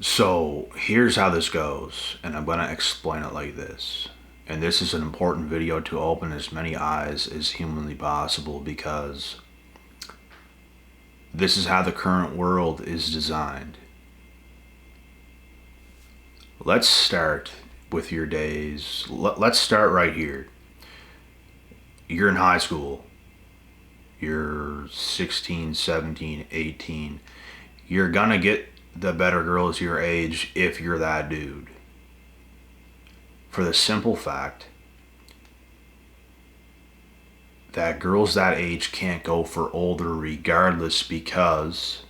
So here's how this goes, and I'm going to explain it like this. And this is an important video to open as many eyes as humanly possible because this is how the current world is designed. Let's start with your days. Let's start right here. You're in high school. You're 16, 17, 18. You're gonna get the better girls your age if you're that dude. For the simple fact that girls that age can't go for older regardless because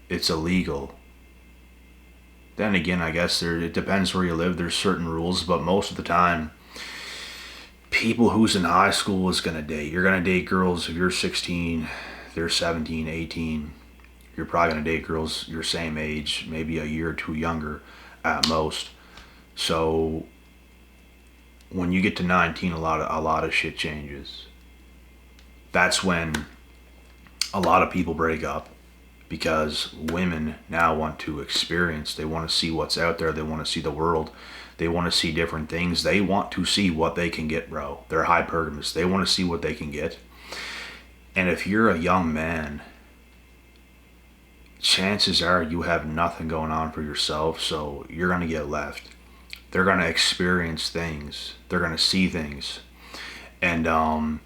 it's illegal. Then again, I guess it depends where you live. There's certain rules, but most of the time, people who's in high school is gonna date. You're gonna date girls if you're 16, they're 17, 18. You're probably gonna date girls your same age, maybe a year or two younger at most. So when you get to 19, a lot of shit changes. That's when a lot of people break up because women now want to experience. They want to see what's out there. They want to see the world. They want to see different things. They want to see what they can get, bro. They're hypergamous. They want to see what they can get. And if you're a young man, chances are you have nothing going on for yourself, so you're going to get left. They're going to experience things. They're going to see things. And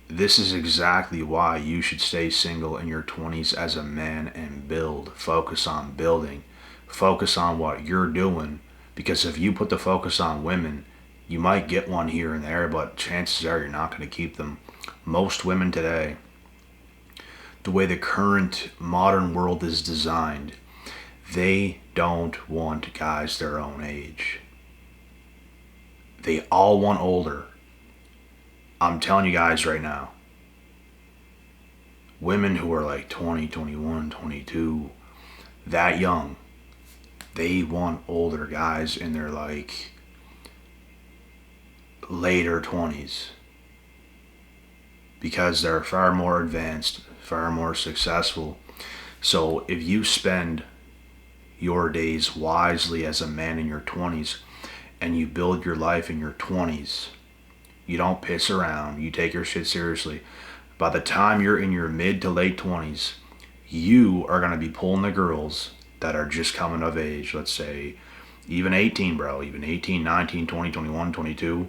this is exactly why you should stay single in your 20s as a man and build. Focus on building. Focus on what you're doing. Because if you put the focus on women, you might get one here and there, but chances are you're not going to keep them. Most women today, the way the current modern world is designed, they don't want guys their own age. They all want older. I'm telling you guys right now, women who are like 20, 21, 22, that young, they want older guys in their like later 20s because they're far more advanced, far more successful. So if you spend your days wisely as a man in your 20s and you build your life in your 20s, you don't piss around, you take your shit seriously. By the time you're in your mid to late 20s, you are going to be pulling the girls that are just coming of age. Let's say even 18, bro, even 18, 19, 20, 21, 22.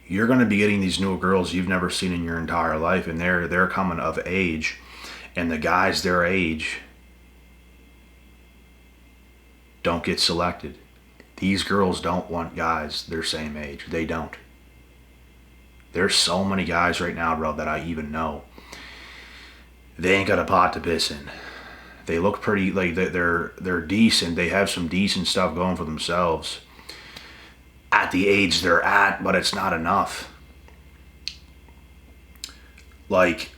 You're going to be getting these new girls you've never seen in your entire life, and they're coming of age, and the guys their age don't get selected. These girls don't want guys their same age. They don't. There's so many guys right now, bro, that I even know. They ain't got a pot to piss in. They look pretty, like they're decent. They have some decent stuff going for themselves at the age they're at, but it's not enough. Like,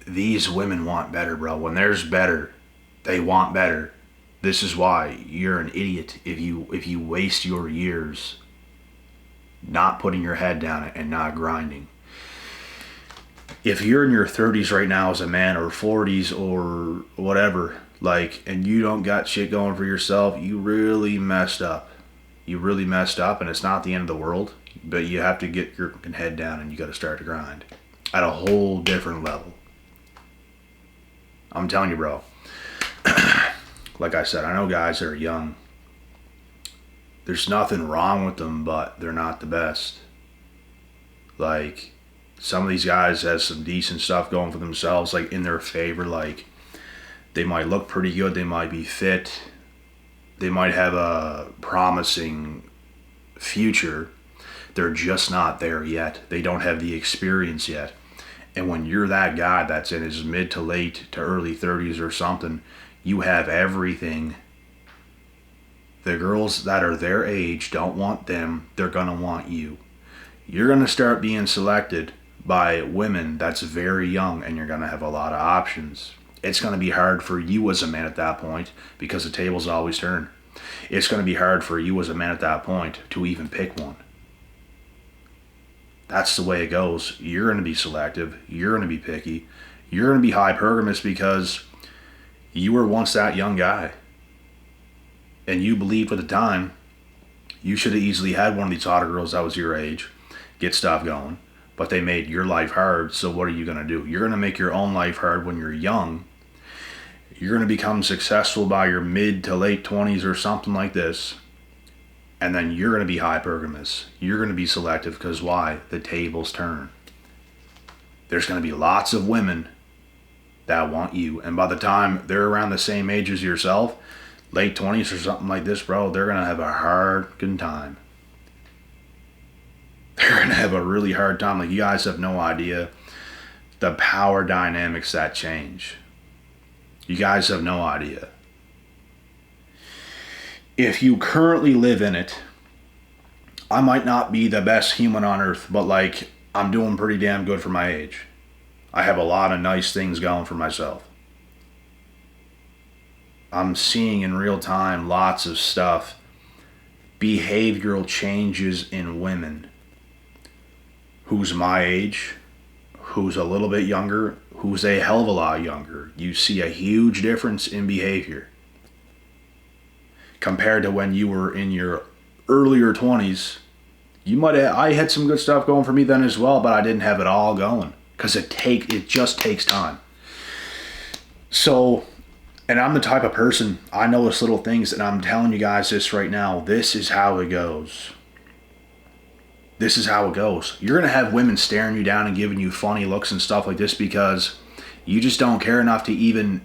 these women want better, bro. When there's better, they want better. This is why you're an idiot if you waste your years not putting your head down and not grinding. If you're in your 30s right now as a man, or 40s or whatever, like, and you don't got shit going for yourself, you really messed up. You really messed up, and it's not the end of the world, but you have to get your head down and you got to start to grind at a whole different level. I'm telling you, bro. Like I said, I know guys that are young. There's nothing wrong with them, but they're not the best. Like, some of these guys have some decent stuff going for themselves, like in their favor. Like, they might look pretty good, they might be fit, they might have a promising future. They're just not there yet. They don't have the experience yet. And when you're that guy that's in his mid to late to early 30s or something, you have everything. The girls that are their age don't want them. They're going to want you. You're going to start being selected by women that's very young, and you're going to have a lot of options. It's going to be hard for you as a man at that point because the tables always turn. It's going to be hard for you as a man at that point to even pick one. That's the way it goes. You're going to be selective. You're going to be picky. You're going to be hypergamous because you were once that young guy. And you believed at the time you should have easily had one of these hotter girls that was your age, get stuff going. But they made your life hard, so what are you going to do? You're going to make your own life hard when you're young. You're going to become successful by your mid to late 20s or something like this. And then you're going to be hypergamous. You're going to be selective because why? The tables turn. There's going to be lots of women that want you. And by the time they're around the same age as yourself, late 20s or something like this, bro, they're going to have a hard time. They're going to have a really hard time. Like, you guys have no idea the power dynamics that change. You guys have no idea. If you currently live in it, I might not be the best human on earth, but like, I'm doing pretty damn good for my age. I have a lot of nice things going for myself. I'm seeing in real time lots of stuff. Behavioral changes in women. Who's my age, who's a little bit younger, who's a hell of a lot younger. You see a huge difference in behavior. Compared to when you were in your earlier 20s, I had some good stuff going for me then as well, but I didn't have it all going. Because it just takes time. So, and I'm the type of person, I notice little things, and I'm telling you guys this right now, this is how it goes. This is how it goes. You're going to have women staring you down and giving you funny looks and stuff like this because you just don't care enough to even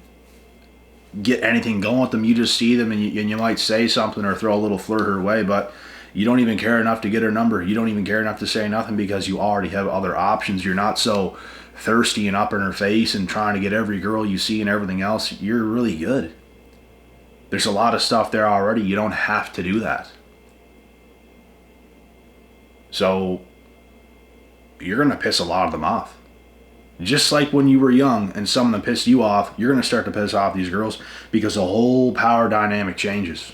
get anything going with them. You just see them and you might say something or throw a little flirt her way, but you don't even care enough to get her number. You don't even care enough to say nothing because you already have other options. You're not so thirsty and up in her face and trying to get every girl you see and everything else. You're really good. There's a lot of stuff there already. You don't have to do that. So you're going to piss a lot of them off. Just like when you were young and some of them pissed you off, you're going to start to piss off these girls because the whole power dynamic changes.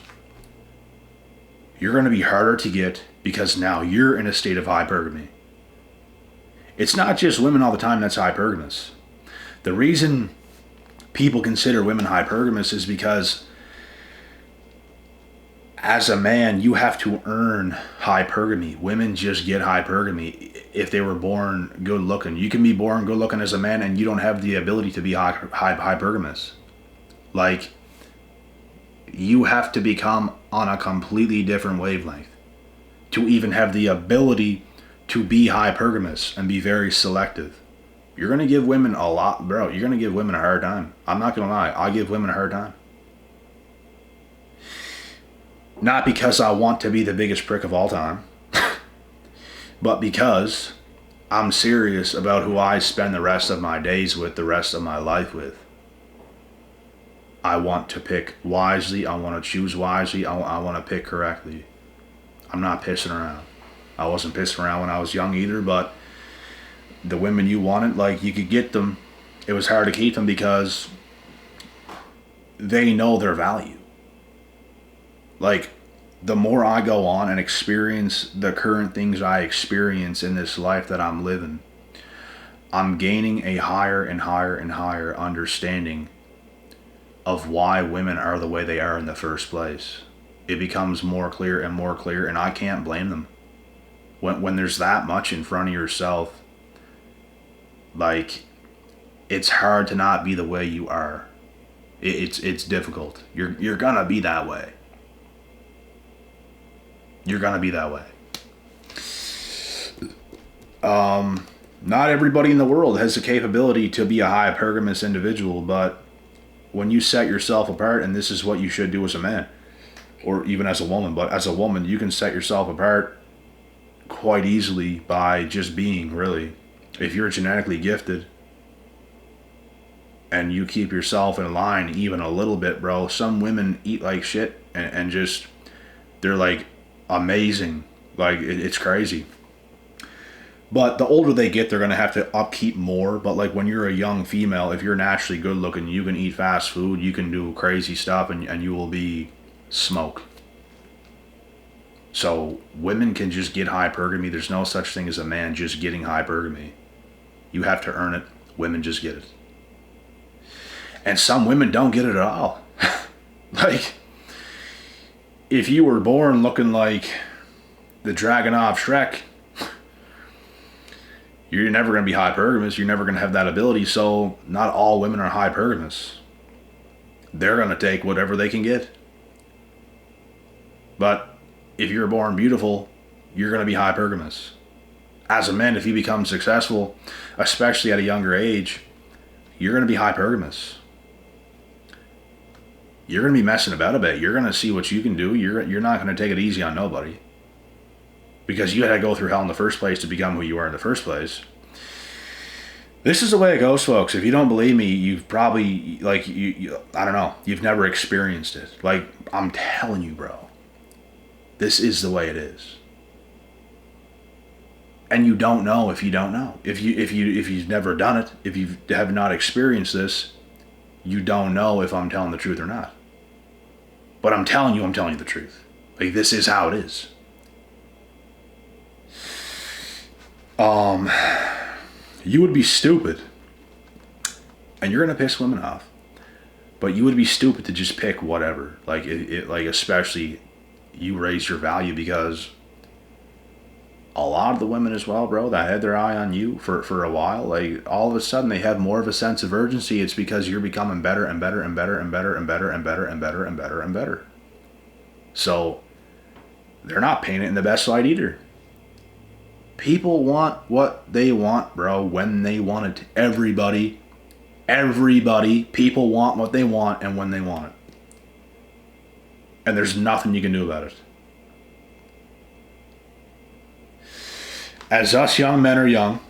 You're going to be harder to get because now you're in a state of hypergamy. It's not just women all the time that's hypergamous. The reason people consider women hypergamous is because as a man, you have to earn hypergamy. Women just get hypergamy if they were born good looking. You can be born good looking as a man and you don't have the ability to be hypergamous. Like, you have to become on a completely different wavelength to even have the ability to be hypergamous and be very selective. You're going to give women a lot, bro. You're going to give women a hard time. I'm not going to lie. I give women a hard time. Not because I want to be the biggest prick of all time, but because I'm serious about who I spend the rest of my days with, the rest of my life with. I want to pick wisely. I want to choose wisely. I want to pick correctly. I'm not pissing around. I wasn't pissing around when I was young either, but the women you wanted, like, you could get them. It was hard to keep them because they know their value. Like, the more I go on and experience the current things I experience in this life that I'm living, I'm gaining a higher and higher and higher understanding of why women are the way they are in the first place. It becomes more clear and more clear, and I can't blame them. When there's that much in front of yourself, like, it's hard to not be the way you are. It's difficult. You're gonna be that way. You're gonna be that way. Not everybody in the world has the capability to be a hypergamous individual, but when you set yourself apart, and this is what you should do as a man, or even as a woman, but as a woman, you can set yourself apart quite easily by just being, really. If you're genetically gifted and you keep yourself in line even a little bit, bro, some women eat like shit and just, they're like amazing. Like, it's crazy. But the older they get, they're going to have to upkeep more. But like, when you're a young female, if you're naturally good looking, you can eat fast food, you can do crazy stuff, and you will be smoke. So women can just get hypergamy. There's no such thing as a man just getting hypergamy. You have to earn it. Women just get it. And some women don't get it at all. Like, if you were born looking like the dragon off Shrek, you're never going to be hypergamous. You're never going to have that ability. So not all women are hypergamous. They're going to take whatever they can get. But if you're born beautiful, you're going to be hypergamous. As a man, if you become successful, especially at a younger age, you're going to be hypergamous. You're going to be messing about a bit. You're going to see what you can do. You're not going to take it easy on nobody. Because you had to go through hell in the first place to become who you are in the first place. This is the way it goes, folks. If you don't believe me, you've probably, like, I don't know, you've never experienced it. Like, I'm telling you, bro. This is the way it is. And you don't know if you don't know. If you've never done it, if you have not experienced this, you don't know if I'm telling the truth or not. But I'm telling you the truth. Like, this is how it is. You would be stupid, and you're gonna piss women off, but you would be stupid to just pick whatever. Like, like, especially you raise your value, because a lot of the women as well, bro, that had their eye on you for a while, like, all of a sudden they have more of a sense of urgency. It's because you're becoming better and better and better and better and better and better and better and better and better. So they're not painting it in the best light either. People want what they want, bro, when they want it. Everybody, people want what they want and when they want it. And there's nothing you can do about it. As us young men are young,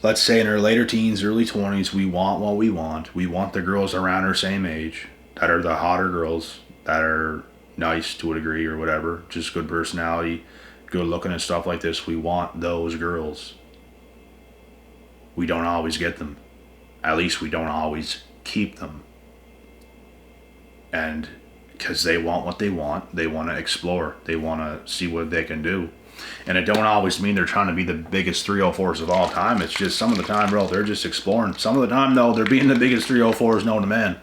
let's say in our later teens, early 20s, we want what we want. We want the girls around our same age that are the hotter girls, that are nice to a degree or whatever, just good personality, good looking and stuff like this. We want those girls. We don't always get them. At least we don't always keep them. And because they want what they want to explore. They want to see what they can do. And it don't always mean they're trying to be the biggest 304s of all time. It's just some of the time, bro, they're just exploring. Some of the time, though, they're being the biggest 304s known to man.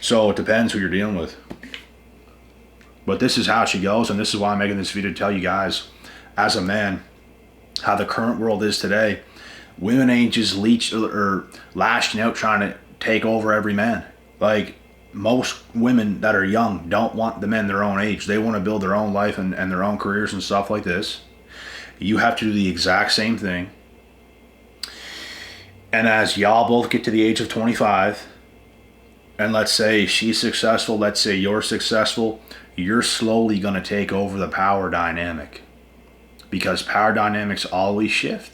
So it depends who you're dealing with. But this is how she goes, and this is why I'm making this video to tell you guys, as a man, how the current world is today. Women ain't just lashing out trying to take over every man. Like, most women that are young don't want the men their own age. They want to build their own life and their own careers and stuff like this. You have to do the exact same thing. And as y'all both get to the age of 25, and let's say she's successful, let's say you're successful, you're slowly going to take over the power dynamic. Because power dynamics always shift.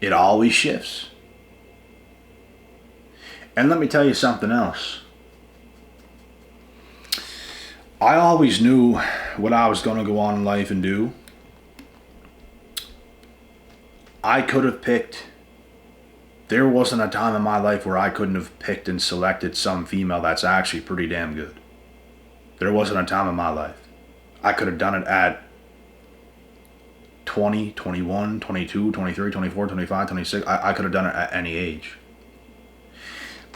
It always shifts. And let me tell you something else. I always knew what I was going to go on in life and do. I could have picked. There wasn't a time in my life where I couldn't have picked and selected some female that's actually pretty damn good. There wasn't a time in my life. I could have done it at 20, 21, 22, 23, 24, 25, 26. I could have done it at any age.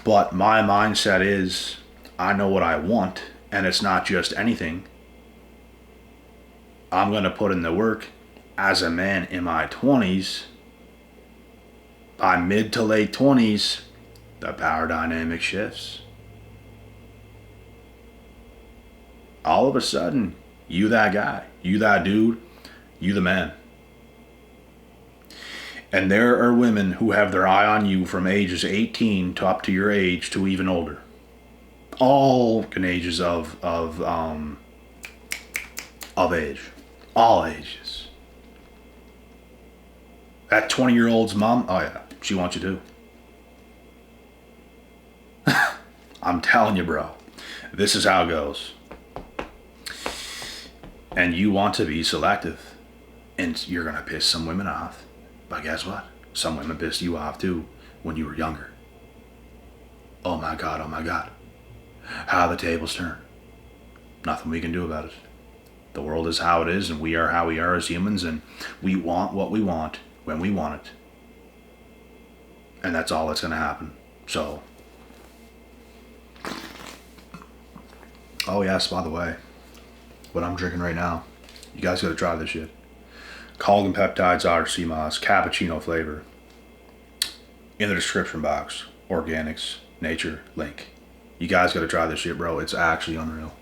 But my mindset is, I know what I want, and it's not just anything. I'm going to put in the work as a man in my 20s. By mid to late 20s, the power dynamic shifts. All of a sudden, you that guy, you that dude, you the man. And there are women who have their eye on you from ages 18 to up to your age to even older. All ages of age. All ages. That 20-year-old's mom, oh yeah, she wants you too. I'm telling you, bro. This is how it goes. And you want to be selective. And you're going to piss some women off. But guess what? Some women pissed you off too when you were younger. Oh my God, oh my God. How the tables turn. Nothing we can do about it. The world is how it is, and we are how we are as humans, and we want what we want when we want it. And that's all that's going to happen. So, oh yes, by the way, what I'm drinking right now, you guys gotta try this shit. Collagen peptides, otter sea moss, cappuccino flavor. In the description box, organics, nature, link. You guys gotta try this shit, bro. It's actually unreal.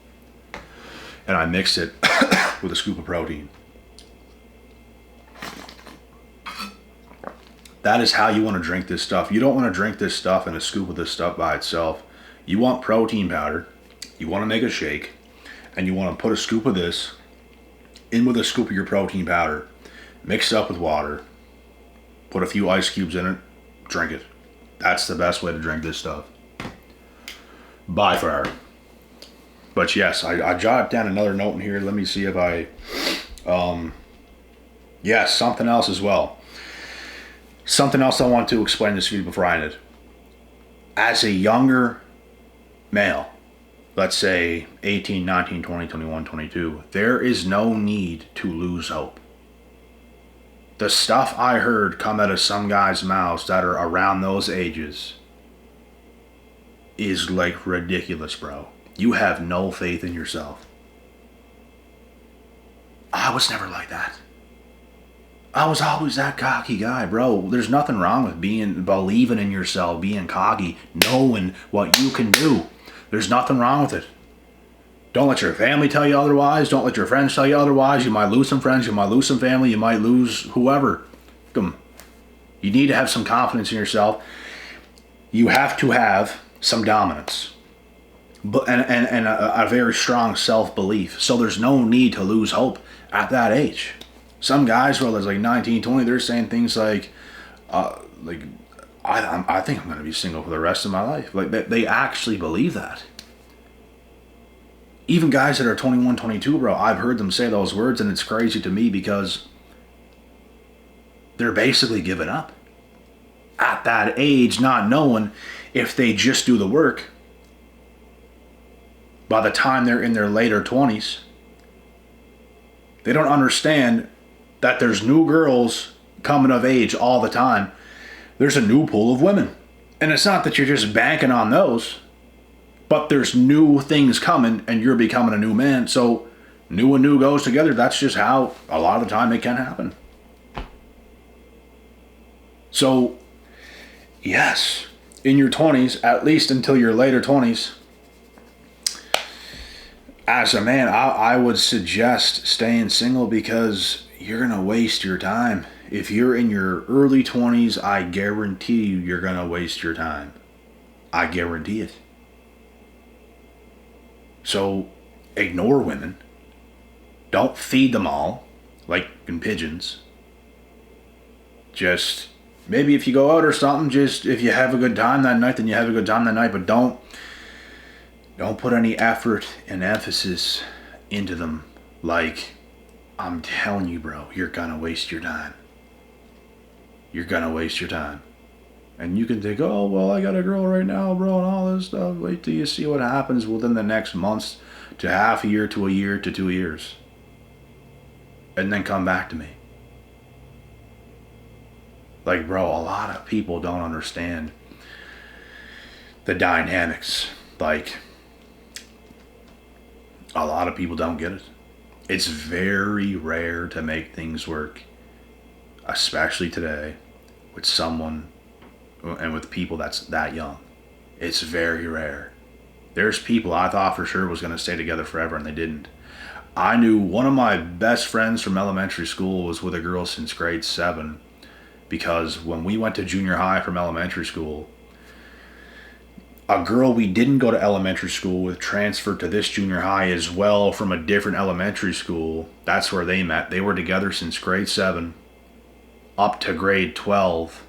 And I mixed it with a scoop of protein. That is how you want to drink this stuff. You don't want to drink this stuff and a scoop of this stuff by itself. You want protein powder. You want to make a shake. And you want to put a scoop of this in with a scoop of your protein powder. Mix it up with water. Put a few ice cubes in it. Drink it. That's the best way to drink this stuff. By far. But yes, I jotted down another note in here. Let me see if I... yes, something else as well. Something else I want to explain this to you before I end it. As a younger male, let's say 18, 19, 20, 21, 22, there is no need to lose hope. The stuff I heard come out of some guys' mouths that are around those ages is like ridiculous, bro. You have no faith in yourself. I was never like that. I was always that cocky guy, bro. There's nothing wrong with believing in yourself, being cocky, knowing what you can do. There's nothing wrong with it. Don't let your family tell you otherwise. Don't let your friends tell you otherwise. You might lose some friends. You might lose some family. You might lose whoever. You need to have some confidence in yourself. You have to have some dominance. And a very strong self-belief. So there's no need to lose hope at that age. Some guys, well, there's like 19, 20, they're saying things like I think I'm going to be single for the rest of my life. Like, they actually believe that. Even guys that are 21, 22, bro, I've heard them say those words, and it's crazy to me because they're basically giving up. At that age, not knowing if they just do the work, by the time they're in their later 20s, they don't understand that there's new girls coming of age all the time. There's a new pool of women. And it's not that you're just banking on those, but there's new things coming and you're becoming a new man. So new and new goes together. That's just how a lot of the time it can happen. So yes, in your 20s, at least until your later 20s, as a man, I would suggest staying single because you're going to waste your time. If you're in your early 20s, I guarantee you're going to waste your time. I guarantee it. So ignore women. Don't feed them all like in pigeons. Just maybe if you go out or something, just if you have a good time that night, then you have a good time that night. But don't put any effort and emphasis into them. Like, I'm telling you, bro, you're gonna waste your time. You're gonna waste your time. And you can think, oh, well, I got a girl right now, bro, and all this stuff. Wait till you see what happens within the next months to half a year to a year to 2 years. And then come back to me. Like, bro, a lot of people don't understand the dynamics. Like, a lot of people don't get it. It's very rare to make things work, especially today, with someone and with people that's that young. It's very rare. There's people I thought for sure was going to stay together forever, and they didn't. I knew one of my best friends from elementary school was with a girl since grade 7, because when we went to junior high from elementary school, a girl we didn't go to elementary school with transferred to this junior high as well from a different elementary school. That's where they met. They were together since grade 7 up to grade 12,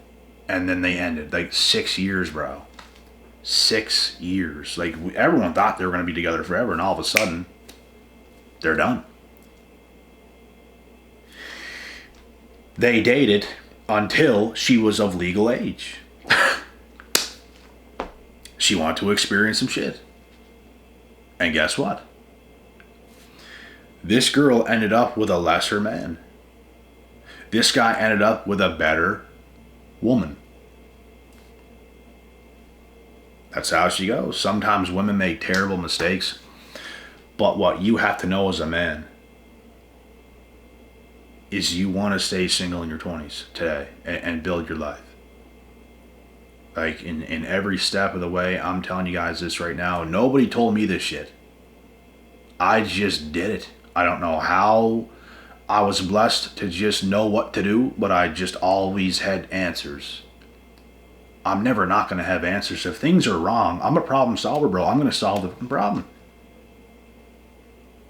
and then they ended. Like 6 years, bro. 6 years. Like, everyone thought they were going to be together forever, and all of a sudden, they're done. They dated until she was of legal age. She wanted to experience some shit. And guess what? This girl ended up with a lesser man. This guy ended up with a better woman. That's how she goes. Sometimes women make terrible mistakes, but what you have to know as a man is you want to stay single in your 20s today and build your life. Like in every step of the way, I'm telling you guys this right now. Nobody told me this shit. I just did it. I don't know how I was blessed to just know what to do, but I just always had answers. I'm never not going to have answers. If things are wrong, I'm a problem solver, bro. I'm going to solve the problem.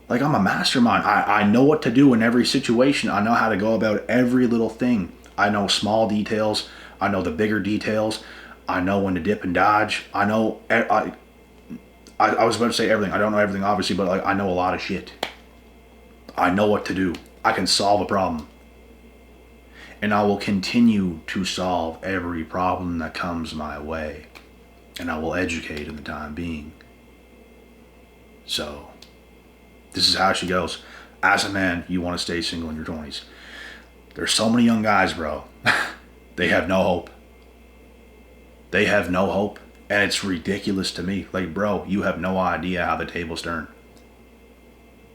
Like, I'm a mastermind. I know what to do in every situation. I know how to go about every little thing. I know small details. I know the bigger details. I know when to dip and dodge. I know... I was about to say everything. I don't know everything, obviously, but like I know a lot of shit. I know what to do. I can solve a problem. And I will continue to solve every problem that comes my way. And I will educate in the time being. So, this is how she goes. As a man, you want to stay single in your 20s. There's so many young guys, bro. They have no hope. They have no hope. And it's ridiculous to me. Like, bro, you have no idea how the tables turn.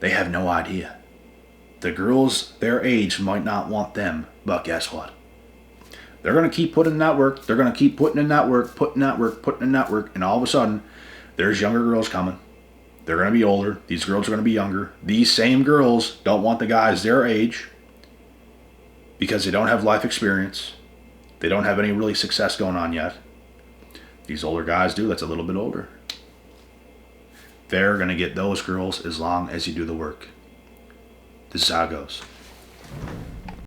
They have no idea. The girls their age might not want them, but guess what? They're going to keep putting in that work. They're going to keep putting in that work, putting in that work. And all of a sudden, there's younger girls coming. They're going to be older. These girls are going to be younger. These same girls don't want the guys their age because they don't have life experience. They don't have any really success going on yet. These older guys do that's a little bit older. They're going to get those girls as long as you do the work. This is how it goes.